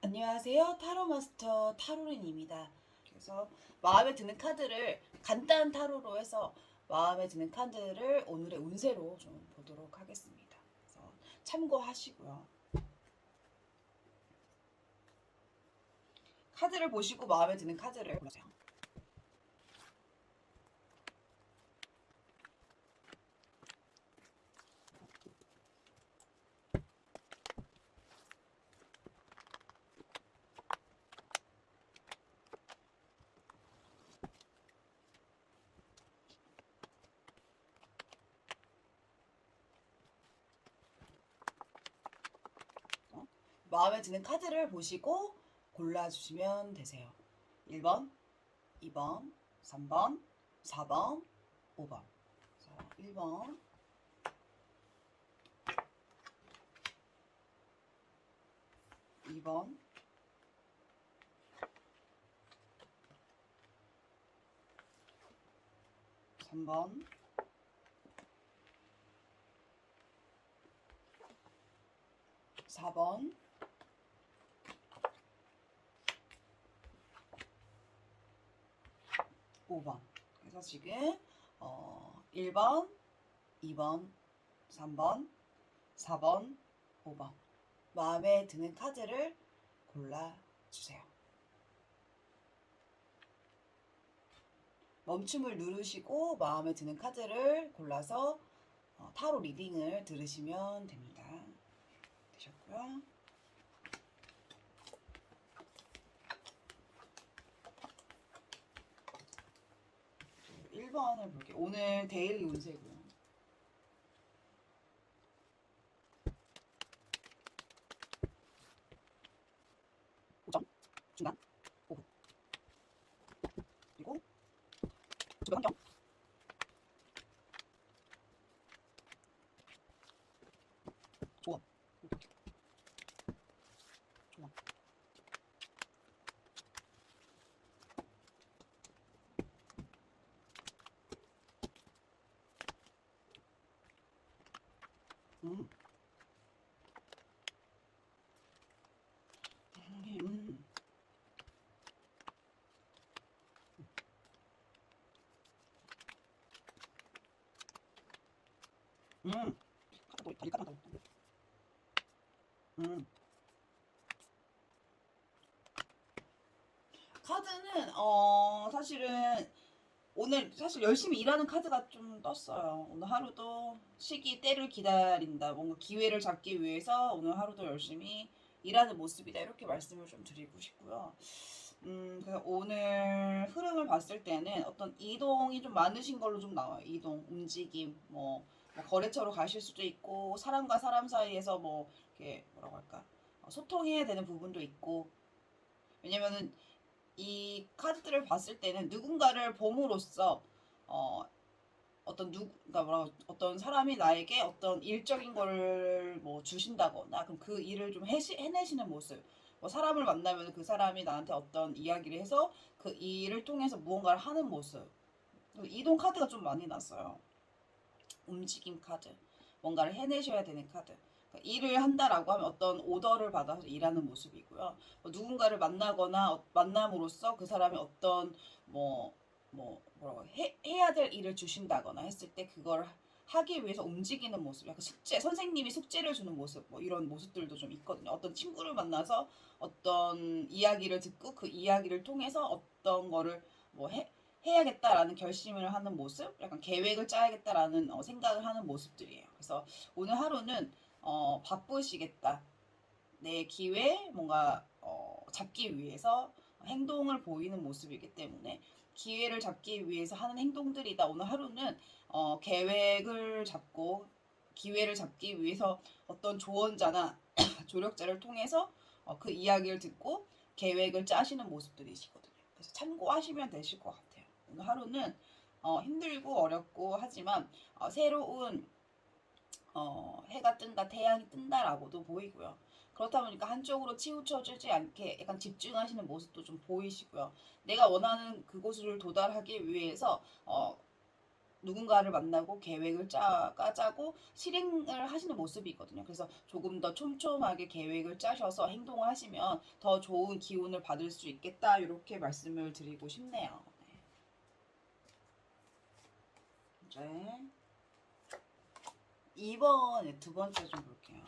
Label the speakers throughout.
Speaker 1: 안녕하세요. 타로 마스터 타로린입니다. 그래서 마음에 드는 카드를 간단한 타로로 해서 마음에 드는 카드를 오늘의 운세로 좀 보도록 하겠습니다. 그래서 참고하시고요. 카드를 보시고 마음에 드는 카드를 골라세요. 마음에 드는 카드를 보시고 골라주시면 되세요. 1번, 2번, 3번, 4번, 5번. 1번, 2번, 3번, 4번, 5번. 그래서 지금 1번, 2번, 3번, 4번, 5번. 마음에 드는 카드를 골라주세요. 멈춤을 누르시고 마음에 드는 카드를 골라서 타로 리딩을 들으시면 됩니다. 되셨고요. 1번을 볼게요. 오늘 데일리 운세고요. 오전, 중간, 오후. 그리고 주변 환경. 조언. 조언. 음. 음. 카드 또 다리 까다다. 카드는 사실은 오늘 사실 열심히 일하는 카드가 좀 떴어요. 오늘 하루도 시기 때를 기다린다. 뭔가 기회를 잡기 위해서 오늘 하루도 열심히 일하는 모습이다. 이렇게 말씀을 좀 드리고 싶고요. 그래서 오늘 흐름을 봤을 때는 어떤 이동이 좀 많으신 걸로 좀 나와요. 이동, 움직임, 뭐 거래처로 가실 수도 있고 사람과 사람 사이에서 뭐 이렇게 뭐라고 할까 소통해야 되는 부분도 있고 왜냐면은 이 카드들을 봤을 때는 누군가를 봄으로써 어 그러니까 어떤 사람이 나에게 어떤 일적인 거를 뭐 주신다거나 그럼 그 일을 좀 해내시는 모습. 뭐 사람을 만나면 그 사람이 나한테 어떤 이야기를 해서 그 일을 통해서 무언가를 하는 모습. 이동 카드가 좀 많이 났어요. 움직임 카드. 뭔가를 해내셔야 되는 카드. 그러니까 일을 한다라고 하면 어떤 오더를 받아서 일하는 모습이고요. 누군가를 만나거나 만남으로써 그 사람이 어떤 뭐라고 해야 될 일을 주신다거나 했을 때 그걸 하기 위해서 움직이는 모습, 약간 숙제, 선생님이 숙제를 주는 모습, 뭐 이런 모습들도 좀 있거든요. 어떤 친구를 만나서 어떤 이야기를 듣고 그 이야기를 통해서 어떤 거를 뭐 해야겠다라는 결심을 하는 모습, 약간 계획을 짜야겠다라는 생각을 하는 모습들이에요. 그래서 오늘 하루는 바쁘시겠다. 내 기회 뭔가 잡기 위해서 행동을 보이는 모습이기 때문에 기회를 잡기 위해서 하는 행동들이다. 오늘 하루는 계획을 잡고 기회를 잡기 위해서 어떤 조언자나 조력자를 통해서 그 이야기를 듣고 계획을 짜시는 모습들이시거든요. 그래서 참고하시면 되실 것 같아요. 오늘 하루는 힘들고 어렵고 하지만 새로운 해가 뜬다, 태양이 뜬다라고도 보이고요. 그렇다 보니까 한쪽으로 치우쳐지지 않게 약간 집중하시는 모습도 좀 보이시고요. 내가 원하는 그곳을 도달하기 위해서 누군가를 만나고 계획을 짜고 실행을 하시는 모습이거든요. 그래서 조금 더 촘촘하게 계획을 짜셔서 행동을 하시면 더 좋은 기운을 받을 수 있겠다. 이렇게 말씀을 드리고 싶네요. 네. 이제 2번 두 번째 좀 볼게요.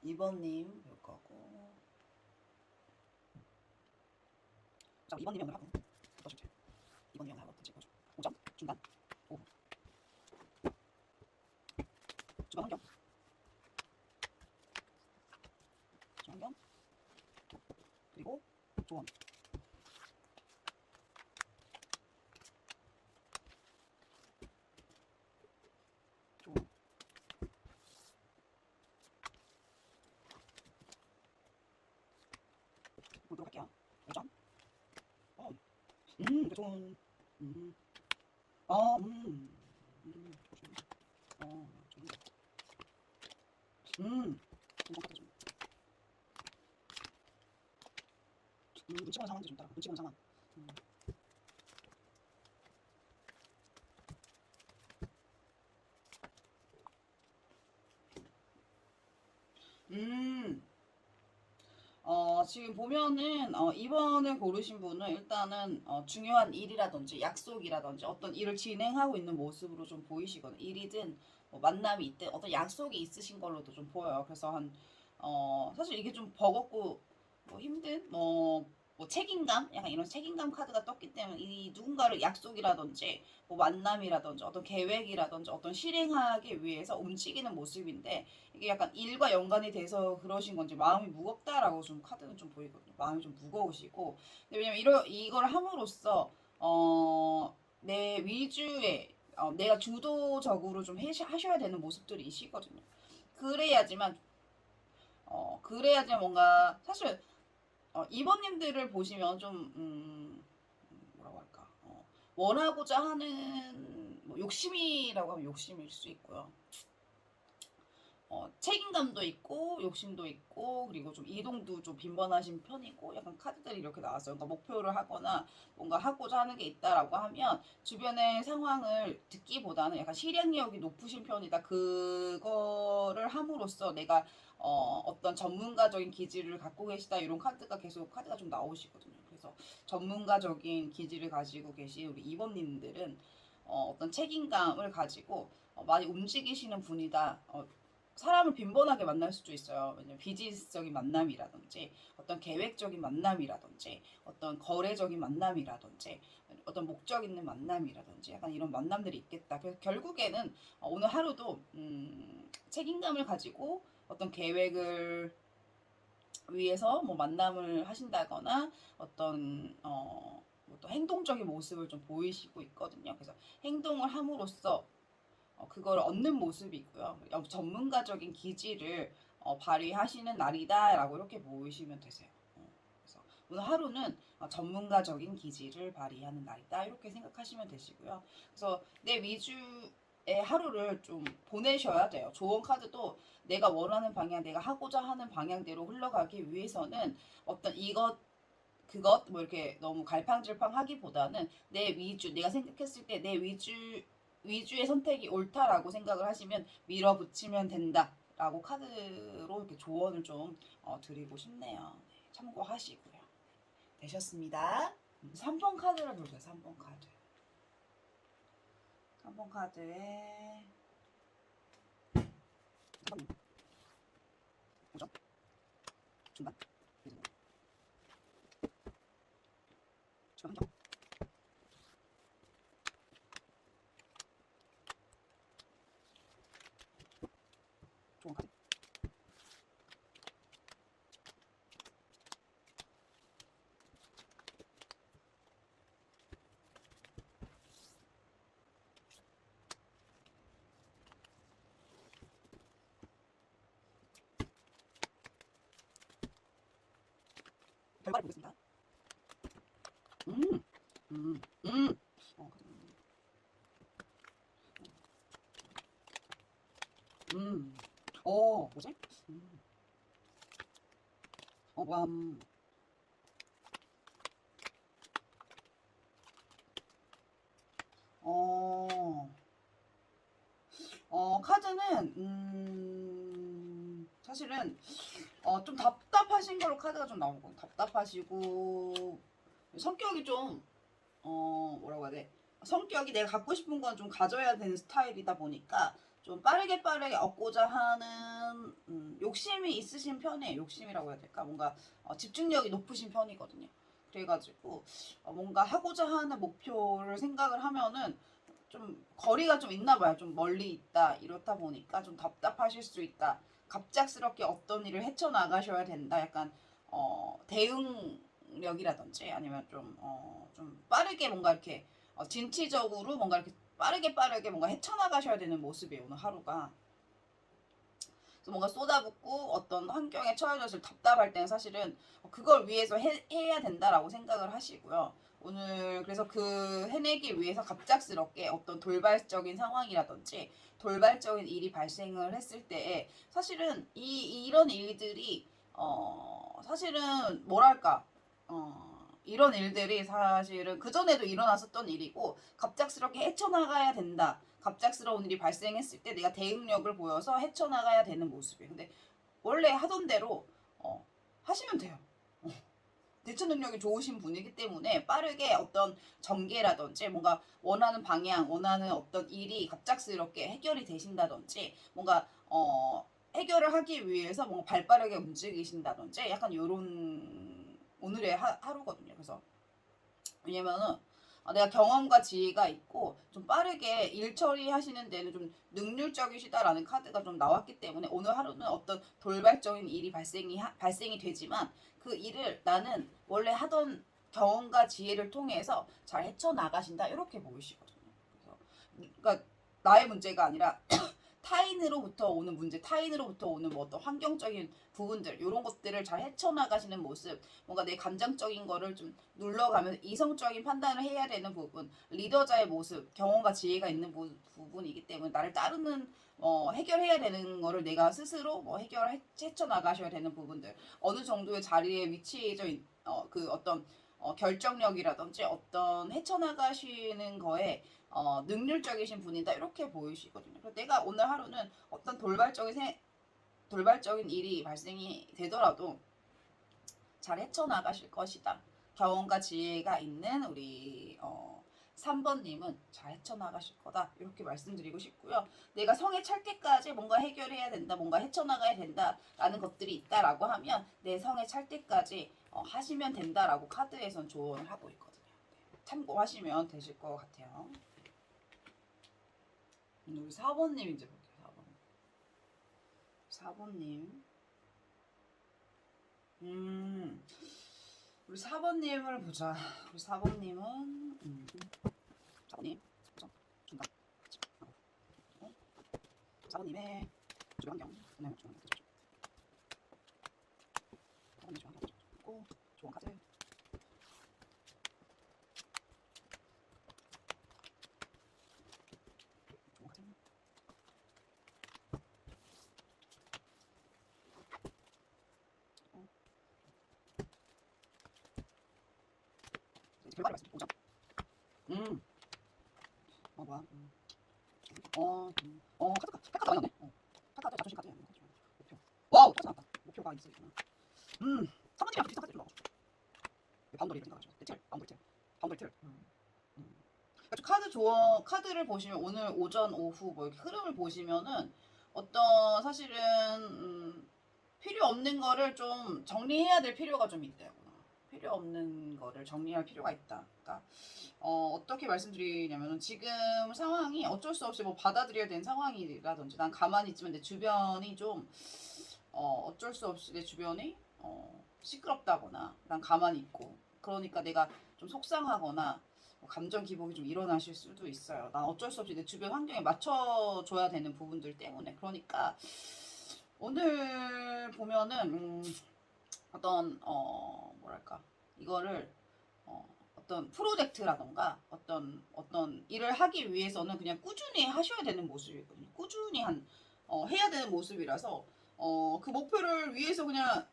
Speaker 1: 2번님 볼 거고. 자, 2번님이 오늘 하고 어떠실지. 2번님이 오늘 하고 어떤지 보죠. 5점, 중간, 5분. 주간 환경. 주간 환경. 그리고 조언. 조언. 보도록 할게요. 5점. 조언. 어, 좀. 괜찮다, 좀. 눈치 보는 상황도 좀 따라. 눈치 보는 상황. 지금 보면은, 이번에 고르신 분은 일단은, 중요한 일이라든지 약속이라든지 어떤 일을 진행하고 있는 모습으로 좀 보이시거든요. 일이든, 뭐 만남이 있든 어떤 약속이 있으신 걸로도 좀 보여요. 그래서 사실 이게 좀 버겁고, 뭐 힘든, 뭐 책임감? 약간 이런 책임감 카드가 떴기 때문에 이 누군가를 약속이라든지, 뭐 만남이라든지, 어떤 계획이라든지, 어떤 실행하기 위해서 움직이는 모습인데, 이게 약간 일과 연관이 돼서 그러신 건지 마음이 무겁다라고 좀 카드는 좀 보이거든요. 마음이 좀 무거우시고. 근데 왜냐면 이걸 함으로써 내 위주에 내가 주도적으로 좀 하셔야 되는 모습들이시거든요. 그래야지만 그래야지만 뭔가 사실 이번님들을 보시면 좀 뭐라고 할까 원하고자 하는 뭐 욕심이라고 하면 욕심일 수 있고요. 책임감도 있고 욕심도 있고 그리고 좀 이동도 좀 빈번하신 편이고 약간 카드들이 이렇게 나왔어요. 그러니까 목표를 하거나 뭔가 하고자 하는 게 있다라고 하면 주변의 상황을 듣기보다는 약간 실행력이 높으신 편이다. 그거를 함으로써 내가 어떤 전문가적인 기질을 갖고 계시다. 이런 카드가 좀 나오시거든요. 그래서 전문가적인 기질을 가지고 계신 우리 이번님들은 어떤 책임감을 가지고 많이 움직이시는 분이다. 사람을 빈번하게 만날 수도 있어요. 왜냐면 비즈니스적인 만남이라든지 어떤 계획적인 만남이라든지 어떤 거래적인 만남이라든지 어떤 목적 있는 만남이라든지 약간 이런 만남들이 있겠다. 그래서 결국에는 오늘 하루도 책임감을 가지고 어떤 계획을 위해서 뭐 만남을 하신다거나 어떤 또 행동적인 모습을 좀 보이시고 있거든요. 그래서 행동을 함으로써 그걸 얻는 모습이고요. 전문가적인 기질을 발휘하시는 날이다라고 이렇게 보시면 되세요. 그래서 오늘 하루는 전문가적인 기질을 발휘하는 날이다 이렇게 생각하시면 되시고요. 그래서 내 위주의 하루를 좀 보내셔야 돼요. 조언 카드도 내가 원하는 방향, 내가 하고자 하는 방향대로 흘러가기 위해서는 어떤 그것 뭐 이렇게 너무 갈팡질팡 하기보다는 내 위주, 내가 생각했을 때 내 위주의 선택이 옳다라고 생각을 하시면 밀어붙이면 된다라고 카드로 이렇게 조언을 좀 드리고 싶네요. 네, 참고하시고요. 되셨습니다. 3번 카드를 볼게요. 3번 카드. 3번 카드에 3번 5점 중간 주간 환경 조언 카드 결과를 보겠습니다. 음, 음, 음. 음. 뭐지? 와, 어, 카드는, 사실은, 좀 답답하신 걸로 카드가 좀 나오고, 답답하시고, 성격이 좀, 뭐라고 해야 돼? 성격이 내가 갖고 싶은 건 좀 가져야 되는 스타일이다 보니까, 좀 빠르게 얻고자 하는, 욕심이 있으신 편이에요. 욕심이라고 해야 될까? 뭔가, 집중력이 높으신 편이거든요. 그래가지고, 뭔가 하고자 하는 목표를 생각을 하면은, 좀 거리가 좀 있나 봐요. 좀 멀리 있다. 이렇다 보니까 좀 답답하실 수 있다. 갑작스럽게 어떤 일을 헤쳐나가셔야 된다. 약간 대응력이라든지 아니면 좀 빠르게 뭔가 이렇게 진취적으로 뭔가 이렇게 빠르게 뭔가 헤쳐나가셔야 되는 모습이에요. 오늘 하루가. 그래서 뭔가 쏟아붓고 어떤 환경에 처해져서 답답할 때는 사실은 그걸 위해서 해야 된다라고 생각을 하시고요. 오늘 그래서 그 해내기 위해서 갑작스럽게 어떤 돌발적인 상황이라든지 돌발적인 일이 발생을 했을 때에 사실은 이런 일들이 사실은 뭐랄까 이런 일들이 사실은 그전에도 일어났었던 일이고 갑작스럽게 헤쳐나가야 된다. 갑작스러운 일이 발생했을 때 내가 대응력을 보여서 헤쳐나가야 되는 모습이에요. 근데 원래 하던 대로 하시면 돼요. 대처 능력이 좋으신 분이기 때문에 빠르게 어떤 전개라든지 뭔가 원하는 방향, 원하는 어떤 일이 갑작스럽게 해결이 되신다든지 뭔가 해결을 하기 위해서 뭔가 발빠르게 움직이신다든지 약간 이런 오늘의 하루거든요. 그래서 왜냐면은 내가 경험과 지혜가 있고 좀 빠르게 일 처리하시는 데는 좀 능률적이시다라는 카드가 좀 나왔기 때문에 오늘 하루는 어떤 돌발적인 일이 발생이 되지만 그 일을 나는 원래 하던 경험과 지혜를 통해서 잘 헤쳐나가신다 이렇게 보이시거든요. 그래서 그러니까 나의 문제가 아니라 타인으로부터 오는 문제, 타인으로부터 오는 뭐 어떤 환경적인 부분들 이런 것들을 잘 헤쳐나가시는 모습, 뭔가 내 감정적인 거를 좀 눌러가면서 이성적인 판단을 해야 되는 부분, 리더자의 모습, 경험과 지혜가 있는 부분이기 때문에 나를 따르는 해결해야 되는 거를 내가 스스로 헤쳐나가셔야 되는 부분들, 어느 정도의 자리에 위치해져 그 어떤 결정력이라든지 어떤 헤쳐나가시는 거에 능률적이신 분이다 이렇게 보이시거든요. 그래서 내가 오늘 하루는 어떤 돌발적인 일이 발생이 되더라도 잘 헤쳐나가실 것이다. 경험과 지혜가 있는 우리 3번님은 잘 헤쳐나가실 거다. 이렇게 말씀드리고 싶고요. 내가 성에 찰 때까지 뭔가 해결해야 된다. 뭔가 헤쳐나가야 된다라는 것들이 있다라고 하면 내 성에 찰 때까지 하시면 된다라고 카드에선 조언을 하고 있거든요. 참고하시면 되실 것 같아요. 우리 4번님 이제 볼게요. 4번님. 우리 4번님을 보자. 우리 4번님은 4번님 중간 4번님의 주변 환경 오늘 주변 환경 4번님 주변 환경 있고 조언 카드 결과를 말씀드리자. 뭐야? 카드가 많이 나네. 카드 자존심 카드. 목표. 와우, 카드 나왔다. 목표가 있으시구나. 3번이랑 비슷한 카드 좀 나와줘. 바운더리를 생각하죠. 바운더리 틀. 카드를 보시면 오늘 오전 오후 뭐 이렇게 흐름을 보시면은 어떤 사실은 필요 없는 거를 좀 정리해야 될 필요가 좀 있대요. 필요 없는 거를 정리할 필요가 있다. 그러니까 어떻게 말씀드리냐면은 지금 상황이 어쩔 수 없이 뭐 받아들여야 되는 상황이라든지 난 가만히 있지만 내 주변이 좀 어쩔 수 없이 내 주변이 시끄럽다거나 난 가만히 있고 그러니까 내가 좀 속상하거나 감정 기복이 좀 일어나실 수도 있어요. 난 어쩔 수 없이 내 주변 환경에 맞춰줘야 되는 부분들 때문에 그러니까 오늘 보면은 어떤 뭐랄까 이거를 어떤 프로젝트라던가 어떤 일을 하기 위해서는 그냥 꾸준히 하셔야 되는 모습이거든요. 꾸준히 해야 되는 모습이라서 그 목표를 위해서 그냥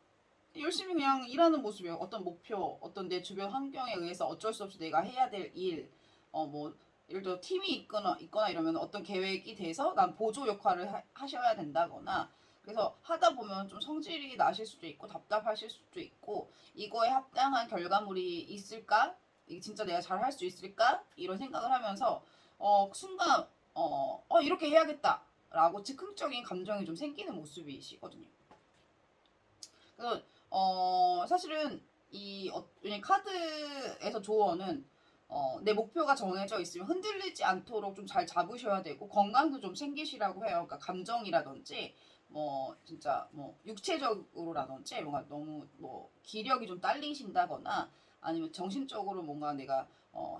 Speaker 1: 열심히 그냥 일하는 모습이에요. 어떤 목표, 어떤 내 주변 환경에 의해서 어쩔 수 없이 내가 해야 될 일, 뭐 예를 들어 팀이 있거나 이러면 어떤 계획이 돼서 난 보조 역할을 하셔야 된다거나, 그래서 하다 보면 좀 성질이 나실 수도 있고 답답하실 수도 있고, 이거에 합당한 결과물이 있을까? 이게 진짜 내가 잘 할 수 있을까? 이런 생각을 하면서 순간 이렇게 해야겠다 라고 즉흥적인 감정이 좀 생기는 모습이시거든요. 그래서 사실은 왜냐면 카드에서 조언은 내 목표가 정해져 있으면 흔들리지 않도록 좀 잘 잡으셔야 되고, 건강도 좀 챙기시라고 해요. 그러니까 감정이라든지 뭐 진짜 뭐 육체적으로라든지 뭔가 너무 뭐 기력이 좀 딸리신다거나, 아니면 정신적으로 뭔가 내가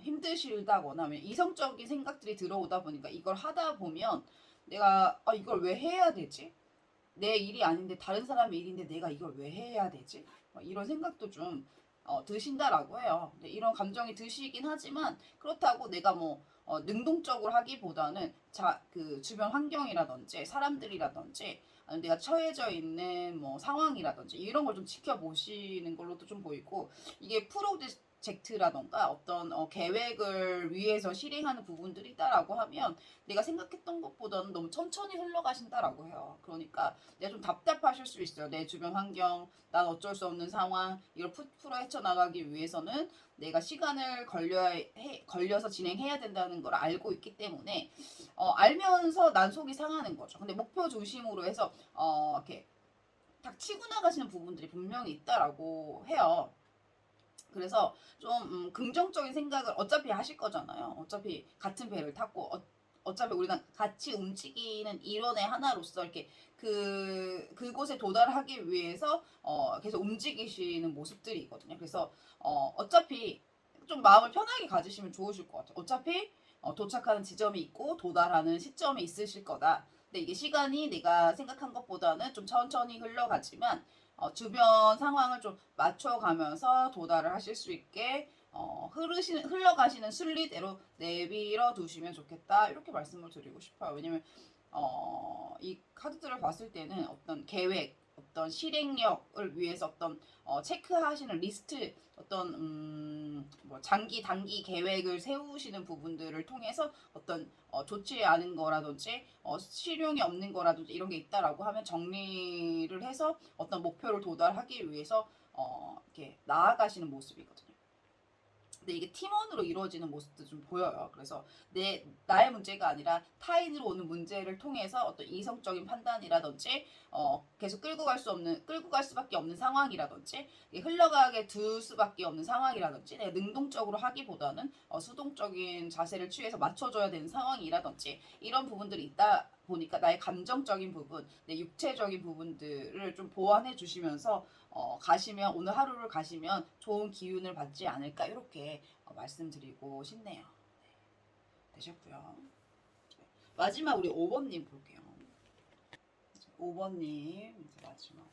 Speaker 1: 힘드시다거나, 이성적인 생각들이 들어오다 보니까 이걸 하다 보면 내가 이걸 왜 해야 되지? 내 일이 아닌데 다른 사람의 일인데 내가 이걸 왜 해야 되지? 이런 생각도 좀 드신다라고 해요. 이런 감정이 드시긴 하지만, 그렇다고 내가 뭐 능동적으로 하기보다는 그 주변 환경이라든지 사람들이라든지, 아니면 내가 처해져 있는 뭐 상황이라든지 이런 걸 좀 지켜보시는 걸로도 좀 보이고, 이게 프로젝트라던가 어떤 계획을 위해서 실행하는 부분들이 있다라고 하면 내가 생각했던 것보다는 너무 천천히 흘러가신다라고 해요. 그러니까 내가 좀 답답하실 수 있어요. 내 주변 환경, 난 어쩔 수 없는 상황, 이걸 풀어 헤쳐나가기 위해서는 내가 시간을 걸려서 진행해야 된다는 걸 알고 있기 때문에 알면서 난 속이 상하는 거죠. 근데 목표 중심으로 해서 이렇게 딱 치고 나가시는 부분들이 분명히 있다라고 해요. 그래서 좀 긍정적인 생각을 어차피 하실 거잖아요. 어차피 같은 배를 탔고 어차피 우리가 같이 움직이는 일원의 하나로서 이렇게 그곳에 도달하기 위해서 계속 움직이시는 모습들이 있거든요. 그래서 어차피 좀 마음을 편하게 가지시면 좋으실 것 같아요. 어차피 도착하는 지점이 있고 도달하는 시점이 있으실 거다. 근데 이게 시간이 내가 생각한 것보다는 좀 천천히 흘러가지만 주변 상황을 좀 맞춰가면서 도달을 하실 수 있게 흘러가시는 순리대로 내밀어 두시면 좋겠다, 이렇게 말씀을 드리고 싶어요. 왜냐면 이 카드들을 봤을 때는 어떤 계획, 어떤 실행력을 위해서 어떤 체크하시는 리스트, 어떤 뭐 장기 단기 계획을 세우시는 부분들을 통해서 어떤 좋지 않은 거라든지 실용이 없는 거라든지 이런 게 있다라고 하면 정리를 해서 어떤 목표를 도달하기 위해서 이렇게 나아가시는 모습이거든요. 근데 이게 팀원으로 이루어지는 모습도 좀 보여요. 그래서 나의 문제가 아니라 타인으로 오는 문제를 통해서 어떤 이성적인 판단이라든지 계속 끌고 갈 수밖에 없는 상황이라든지, 흘러가게 둘 수밖에 없는 상황이라든지, 내가 능동적으로 하기보다는 수동적인 자세를 취해서 맞춰줘야 되는 상황이라든지, 이런 부분들이 있다 보니까 나의 감정적인 부분, 내 육체적인 부분들을 좀 보완해 주시면서 오늘 하루를 가시면 좋은 기운을 받지 않을까, 이렇게 말씀드리고 싶네요. 네, 되셨고요. 마지막 우리 5번님 볼게요. 5번님 이제 마지막.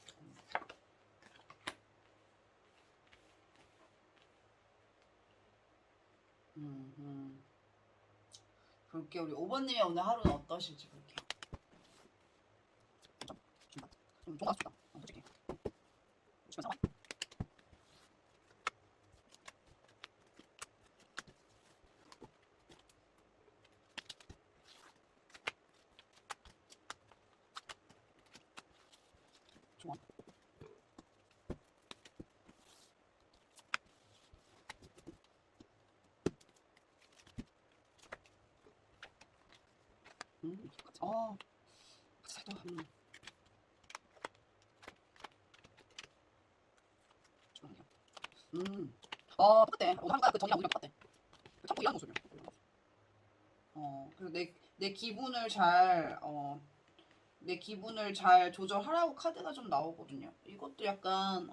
Speaker 1: 볼게요. 우리 5번님의 오늘 하루는 어떠실지 볼게요. 좀 가서 솔직히. 상황. 좋아. 살짝 똑같대. 한가 그 전이랑 우리랑 똑같대. 참고 일하는 모습이야. 그래서 내 기분을 내 기분을 잘 조절하라고 카드가 좀 나오거든요. 이것도 약간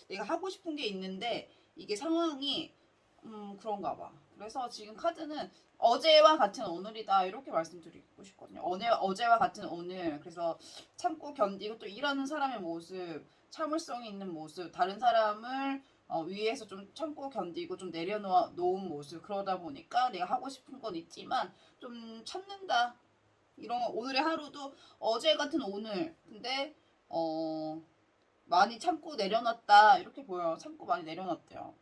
Speaker 1: 내가 하고 싶은 게 있는데 이게 상황이 그런가 봐. 그래서 지금 카드는 어제와 같은 오늘이다, 이렇게 말씀드리고 싶거든요. 어제와 같은 오늘. 그래서 참고 견디고 또 일하는 사람의 모습, 참을성이 있는 모습, 다른 사람을 위해서 좀 참고 견디고 좀 내려놓은 모습, 그러다 보니까 내가 하고 싶은 건 있지만 좀 참는다. 이런 오늘의 하루도 어제 같은 오늘. 근데 많이 참고 내려놨다, 이렇게 보여요. 참고 많이 내려놨대요.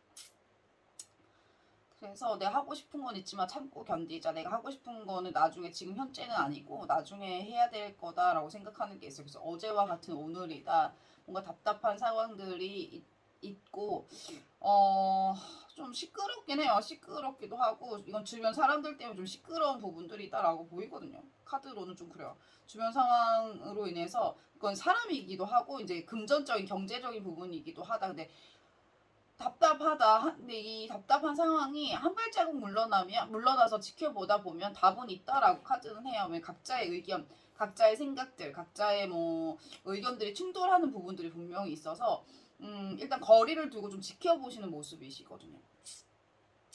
Speaker 1: 그래서 내가 하고 싶은 건 있지만 참고 견디자. 내가 하고 싶은 거는 나중에 지금 현재는 아니고 나중에 해야 될 거다라고 생각하는 게 있어요. 그래서 어제와 같은 오늘이다. 뭔가 답답한 상황들이 있고 좀 시끄럽긴 해요. 시끄럽기도 하고 이건 주변 사람들 때문에 좀 시끄러운 부분들이 있다라고 보이거든요. 카드로는 좀 그래요. 주변 상황으로 인해서 그건 사람이기도 하고 이제 금전적인 경제적인 부분이기도 하다. 근데 답답하다. 근데 이 답답한 상황이 한 발자국 물러나서 지켜보다 보면 답은 있다라고 카드는 해요. 왜 각자의 의견, 각자의 생각들, 각자의 뭐 의견들이 충돌하는 부분들이 분명히 있어서 일단 거리를 두고 좀 지켜보시는 모습이시거든요.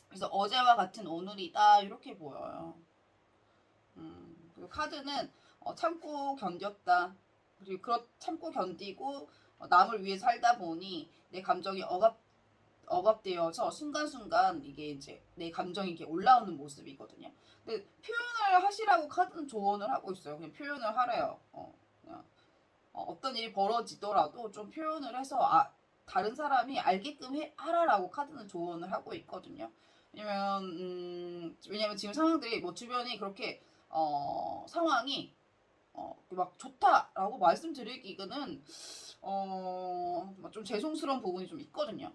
Speaker 1: 그래서 어제와 같은 오늘이다 이렇게 보여요. 그리고 카드는 참고 견뎠다. 그리고 참고 견디고 남을 위해 살다 보니 내 감정이 억압되어서 순간순간 이게 이제 내 감정이 이렇게 올라오는 모습이거든요. 근데 표현을 하시라고 카드는 조언을 하고 있어요. 그냥 표현을 하래요. 그냥 어떤 일이 벌어지더라도 좀 표현을 해서 다른 사람이 알게끔 하라라고 카드는 조언을 하고 있거든요. 왜냐면 지금 상황들이 뭐 주변이 그렇게 상황이 막 좋다라고 말씀드리기는 좀 죄송스러운 부분이 좀 있거든요.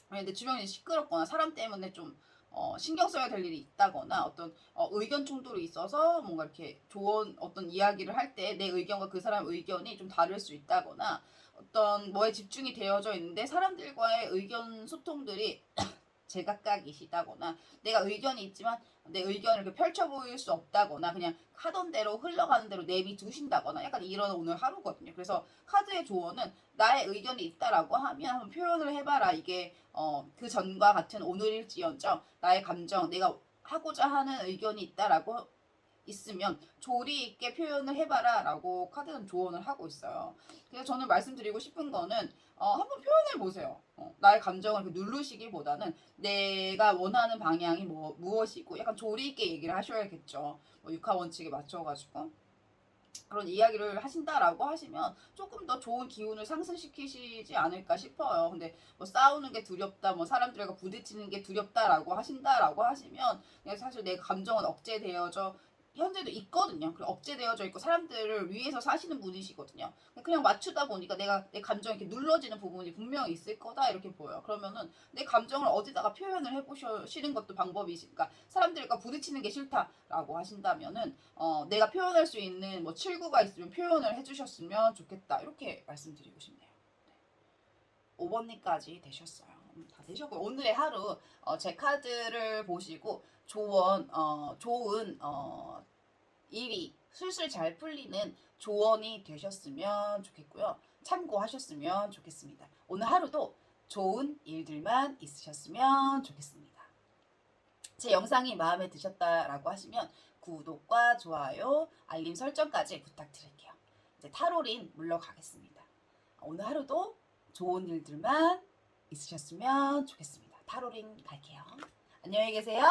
Speaker 1: 근데 주변이 시끄럽거나 사람 때문에 좀 신경 써야 될 일이 있다거나 어떤 의견 충돌이 있어서 뭔가 이렇게 어떤 이야기를 할 때 내 의견과 그 사람 의견이 좀 다를 수 있다거나 어떤 뭐에 집중이 되어져 있는데 사람들과의 의견 소통들이 제각각이시다거나 내가 의견이 있지만 내 의견을 이렇게 펼쳐 보일 수 없다거나 그냥 하던 대로 흘러가는 대로 내비두신다거나 약간 이런 오늘 하루거든요. 그래서 카드의 조언은 나의 의견이 있다라고 하면 한번 표현을 해봐라. 이게 그 전과 같은 오늘일지언정 나의 감정 내가 하고자 하는 의견이 있다라고 있으면 조리 있게 표현을 해봐라 라고 카드는 조언을 하고 있어요. 그래서 저는 말씀드리고 싶은 거는 한번 표현해 보세요. 나의 감정을 누르시기보다는 내가 원하는 방향이 무엇이고 약간 조리 있게 얘기를 하셔야겠죠. 육하 원칙에 맞춰가지고 그런 이야기를 하신다라고 하시면 조금 더 좋은 기운을 상승시키시지 않을까 싶어요. 근데 뭐 싸우는 게 두렵다, 뭐 사람들과 부딪히는 게 두렵다라고 하신다라고 하시면 사실 내 감정은 억제되어져 현재도 있거든요. 억제되어져 있고 사람들을 위해서 사시는 분이시거든요. 그냥 맞추다 보니까 내 감정이 이렇게 눌러지는 부분이 분명히 있을 거다 이렇게 보여요. 그러면은 내 감정을 어디다가 표현을 해보시는 것도 방법이시니까 사람들과 부딪히는 게 싫다라고 하신다면은 내가 표현할 수 있는 뭐 칠구가 있으면 표현을 해주셨으면 좋겠다 이렇게 말씀드리고 싶네요. 5번님까지 되셨어요. 다 되셨고요. 오늘의 하루 제 카드를 보시고 좋은 일이 술술 잘 풀리는 조언이 되셨으면 좋겠고요. 참고하셨으면 좋겠습니다. 오늘 하루도 좋은 일들만 있으셨으면 좋겠습니다. 제 영상이 마음에 드셨다라고 하시면 구독과 좋아요, 알림 설정까지 부탁드릴게요. 이제 타로린 물러가겠습니다. 오늘 하루도 좋은 일들만 있으셨으면 좋겠습니다. 타로린 갈게요. 안녕히 계세요.